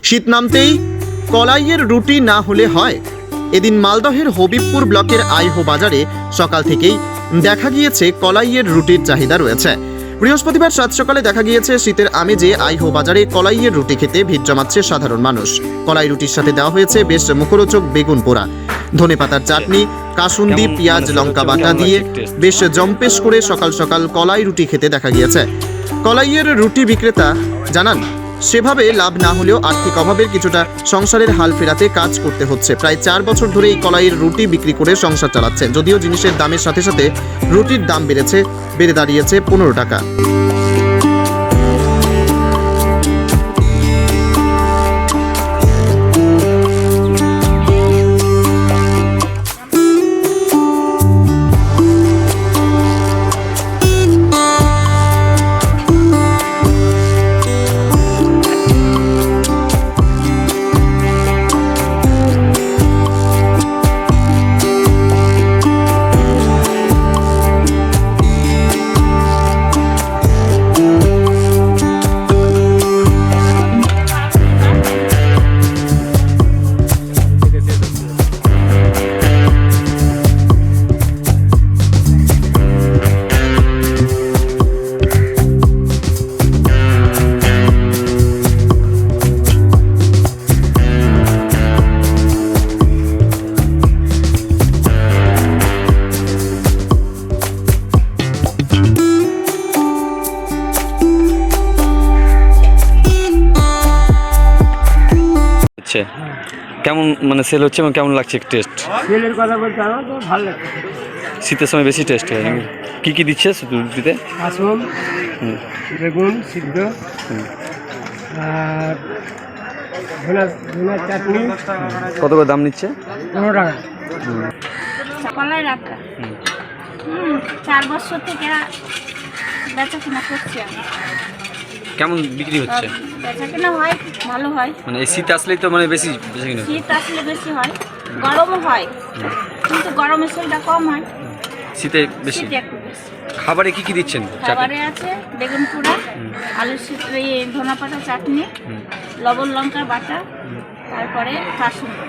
শীত নামতেই কলাইয়ের রুটি না হলে হয়। এদিন মালদহের হবিবপুর ব্লকের আইহো বাজারে সকাল থেকেই দেখা গিয়েছে কলাইয়ের রুটির চাহিদা রয়েছে। বৃহস্পতিবার সাত সকালে দেখা গিয়েছে শীতের আমেজে আইহো বাজারে কলাইয়ের রুটি খেতে ভিড় জমাচ্ছে সাধারণ মানুষ। কলাই রুটির সাথে দেওয়া হয়েছে বেশ মুখরোচক বেগুন পোড়া, ধনেপাতার চাটনি, কাসুন্দি, পেঁয়াজ, লঙ্কা বাটা দিয়ে বেশ জম্পেশ করে সকাল সকাল কলাই রুটি খেতে দেখা গিয়েছে। কলাইয়ের রুটি বিক্রেতা জানান, সেভাবে লাভ না হলেও আর্থিক অভাবের কিছুটা সংসারের হাল ফেরাতে কাজ করতে হচ্ছে। প্রায় 4 বছর ধরে এই কলাইয়ের রুটি বিক্রি করে সংসার চালাচ্ছেন। যদিও জিনিসের দামের সাথে সাথে রুটির দাম বেড়ে দাঁড়িয়েছে 15 টাকা। কেমন মানে সেল হচ্ছে এবং কেমন লাগছে টেস্ট? সেলের কথা বলতে আমার তো ভালো লাগছে। শীতের সময় বেশি টেস্ট হয়। কী কী দিচ্ছে রুটিতে? মাশরুম, বেগুন সিদ্ধ, আর ধনিয়ার চাটনি। কত করে দাম নিচ্ছে? 15 টাকা। কলাই রাখা 4 বছর থেকে বেচা কিনা করছি আমি। কেমন বিক্রি হচ্ছে? বেচা কিনা হয়, ভালো হয়। মানে এই শীত আসলেই তো মানে বেশি বেশি কিনা শীত আসলে বেশি হয়, গরমও হয়, কিন্তু গরমের সেলটা কম হয়, শীতে বেশি। শীতে একটু বেশি। খাবারে কি কি দিচ্ছেন? খাবারে আছে বেগুন পোড়া, আলু ধনেপাতা চাটনি, লবণ লঙ্কার বাটা, তারপরে কাসুন্দি।